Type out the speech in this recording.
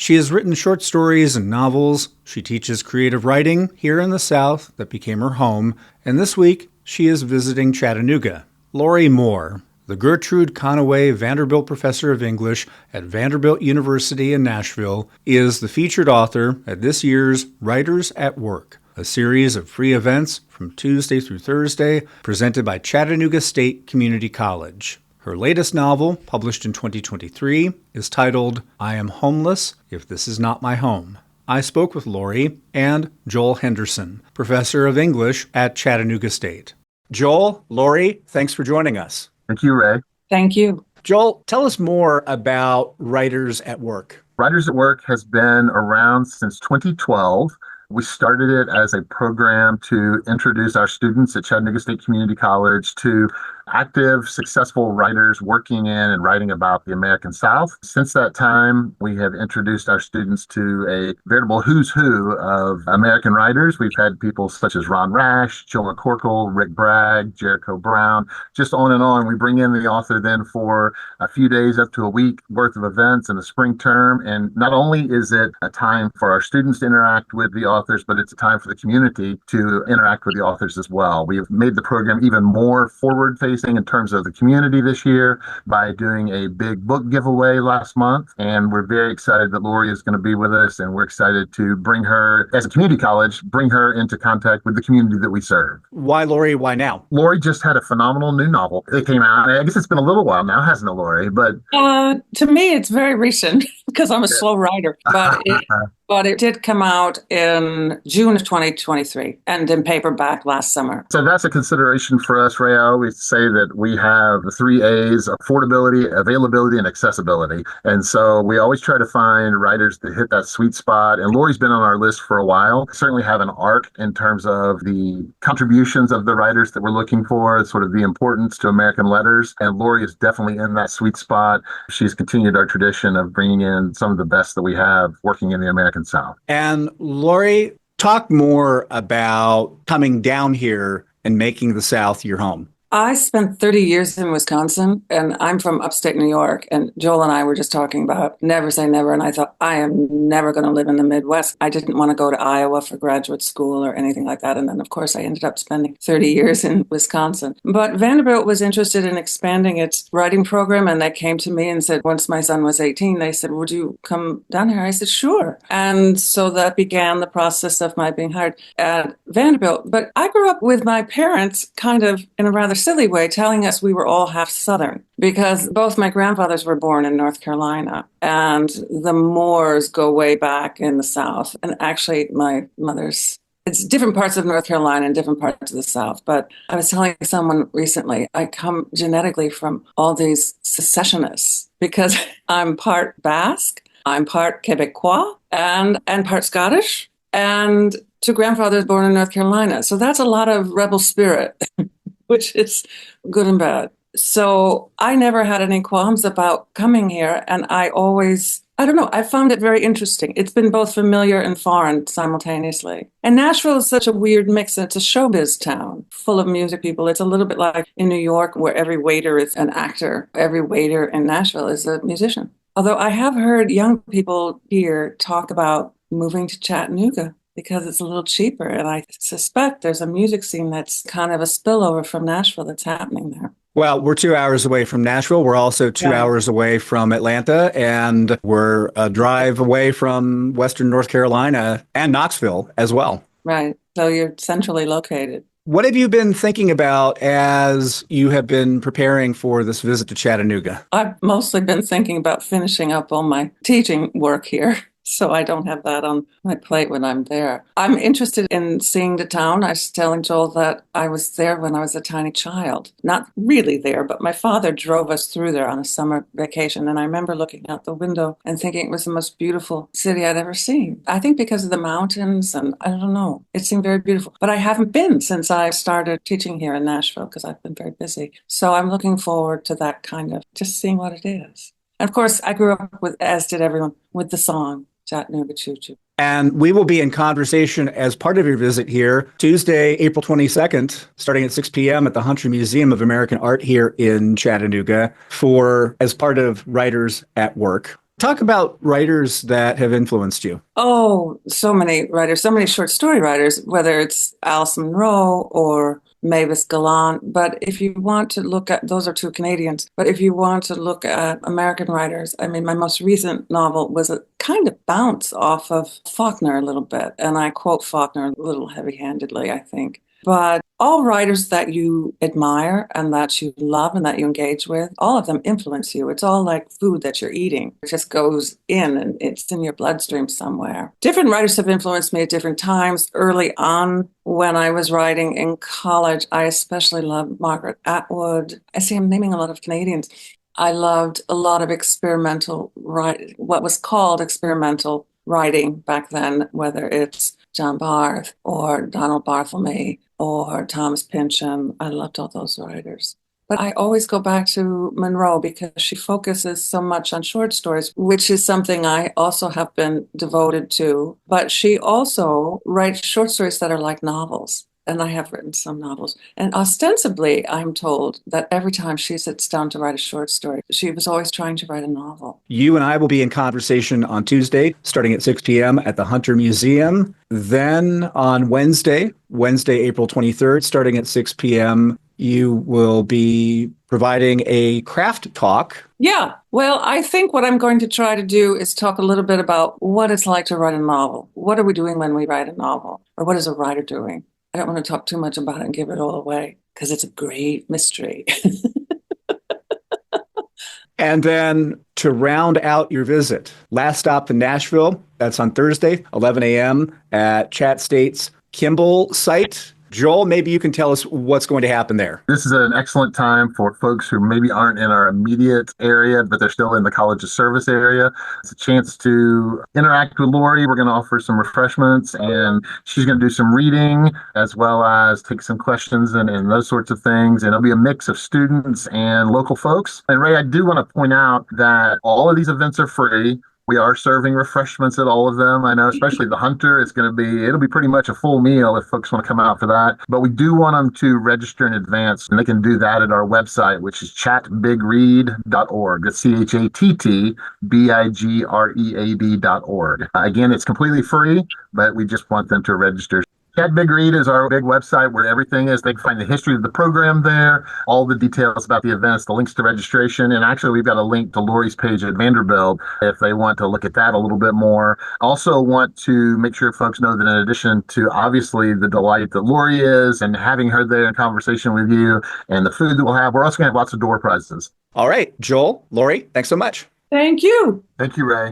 She has written short stories and novels. She teaches creative writing here in the South that became her home. And this week, she is visiting Chattanooga. Lorrie Moore, the Gertrude Conaway Vanderbilt Professor of English at Vanderbilt University in Nashville, is the featured author at this year's Writers at Work, a series of free events from Tuesday through Thursday presented by Chattanooga State Community College. Her latest novel, published in 2023, is titled I Am Homeless If This Is Not My Home. I spoke with Lorrie and Joel Henderson, professor of English at Chattanooga State. Joel, Lorrie, thanks for joining us. Thank you, Ray. Thank you. Joel, tell us more about Writers at Work. Writers at Work has been around since 2012. We started it as a program to introduce our students at Chattanooga State Community College to active, successful writers working in and writing about the American South. Since that time, we have introduced our students to a veritable who's who of American writers. We've had people such as Ron Rash, Joe McCorkle, Rick Bragg, Jericho Brown, just on and on. We bring in the author then for a few days up to a week worth of events in the spring term. And not only is it a time for our students to interact with the authors, but it's a time for the community to interact with the authors as well. We have made the program even more forward-facing in terms of the community this year by doing a big book giveaway last month. And we're very excited that Lorrie is going to be with us. And we're excited to bring her, as a community college, bring her into contact with the community that we serve. Why Lorrie? Why now? Lorrie just had a phenomenal new novel. It came out, I guess it's been a little while now, hasn't it, Lorrie? But to me, it's very recent because I'm a slow writer. But it did come out in June of 2023 and in paperback last summer. So that's a consideration for us, Ray. I always say that we have the 3 A's: affordability, availability, and accessibility. And so we always try to find writers that hit that sweet spot. And Lorrie's been on our list for a while. Certainly have an arc in terms of the contributions of the writers that we're looking for, sort of the importance to American letters. And Lorrie is definitely in that sweet spot. She's continued our tradition of bringing in some of the best that we have working in the American South. And Lorrie, talk more about coming down here and making the South your home. I spent 30 years in Wisconsin, and I'm from upstate New York. And Joel and I were just talking about never say never. And I thought, I am never going to live in the Midwest. I didn't want to go to Iowa for graduate school or anything like that. And then, of course, I ended up spending 30 years in Wisconsin. But Vanderbilt was interested in expanding its writing program. And they came to me and said, once my son was 18, they said, would you come down here? I said, sure. And so that began the process of my being hired at Vanderbilt. But I grew up with my parents kind of in a rather silly way telling us we were all half Southern because both my grandfathers were born in North Carolina and the Moores go way back in the South. And actually my mother's, it's different parts of North Carolina and different parts of the South. But I was telling someone recently, I come genetically from all these secessionists because I'm part Basque, I'm part Quebecois and part Scottish and 2 grandfathers born in North Carolina. So that's a lot of rebel spirit. Which is good and bad. So I never had any qualms about coming here. And I found it very interesting. It's been both familiar and foreign simultaneously. And Nashville is such a weird mix. It's a showbiz town full of music people. It's a little bit like in New York where every waiter is an actor. Every waiter in Nashville is a musician. Although I have heard young people here talk about moving to Chattanooga because it's a little cheaper. And I suspect there's a music scene that's kind of a spillover from Nashville that's happening there. Well, we're 2 hours away from Nashville. We're also 2 hours away from Atlanta, and we're a drive away from Western North Carolina and Knoxville as well. Right. So you're centrally located. What have you been thinking about as you have been preparing for this visit to Chattanooga? I've mostly been thinking about finishing up all my teaching work here. So I don't have that on my plate when I'm there. I'm interested in seeing the town. I was telling Joel that I was there when I was a tiny child. Not really there, but my father drove us through there on a summer vacation. And I remember looking out the window and thinking it was the most beautiful city I'd ever seen. I think because of the mountains and I don't know, it seemed very beautiful. But I haven't been since I started teaching here in Nashville because I've been very busy. So I'm looking forward to that kind of just seeing what it is. And of course, I grew up with, as did everyone, with the song. Chattanooga Choo Choo. And we will be in conversation as part of your visit here Tuesday, April 22nd, starting at 6 p.m. at the Hunter Museum of American Art here in Chattanooga as part of Writers at Work. Talk about writers that have influenced you. Oh, so many writers, so many short story writers, whether it's Alice Munro or Mavis Gallant. But if you want to look at, those are two Canadians, but if you want to look at American writers, I mean, my most recent novel was a kind of bounce off of Faulkner a little bit. And I quote Faulkner a little heavy-handedly, I think. But all writers that you admire and that you love and that you engage with, all of them influence you. It's all like food that you're eating. It just goes in and it's in your bloodstream somewhere. Different writers have influenced me at different times. Early on, when I was writing in college, I especially loved Margaret Atwood. I see I'm naming a lot of Canadians. I loved a lot of experimental writing, what was called experimental writing back then, whether it's John Barth or Donald Barthelme or Thomas Pynchon. I loved all those writers. But I always go back to Munro because she focuses so much on short stories, which is something I also have been devoted to. But she also writes short stories that are like novels. And I have written some novels. And ostensibly, I'm told that every time she sits down to write a short story, she was always trying to write a novel. You and I will be in conversation on Tuesday, starting at 6 p.m. at the Hunter Museum. Then on Wednesday, April 23rd, starting at 6 p.m., you will be providing a craft talk. Yeah. Well, I think what I'm going to try to do is talk a little bit about what it's like to write a novel. What are we doing when we write a novel? Or what is a writer doing? I don't want to talk too much about it and give it all away because it's a great mystery. And then to round out your visit, last stop in Nashville, that's on Thursday, 11 a.m. at Chat State's Kimball site. Joel, maybe you can tell us what's going to happen there. This is an excellent time for folks who maybe aren't in our immediate area, but they're still in the College of Service area. It's a chance to interact with Lorrie. We're going to offer some refreshments, and she's going to do some reading as well as take some questions and those sorts of things. And it'll be a mix of students and local folks. And Ray, I do want to point out that all of these events are free. We are serving refreshments at all of them. I know, especially the Hunter, it'll be pretty much a full meal if folks want to come out for that. But we do want them to register in advance, and they can do that at our website, which is chatbigread.org. That's chatbigread.org. Again, it's completely free, but we just want them to register. Chat Big Read is our big website where everything is. They can find the history of the program there, all the details about the events, the links to registration. And actually, we've got a link to Lorrie's page at Vanderbilt if they want to look at that a little bit more. Also want to make sure folks know that in addition to obviously the delight that Lorrie is and having her there in conversation with you and the food that we'll have, we're also going to have lots of door prizes. All right, Joel, Lorrie, thanks so much. Thank you. Thank you, Ray.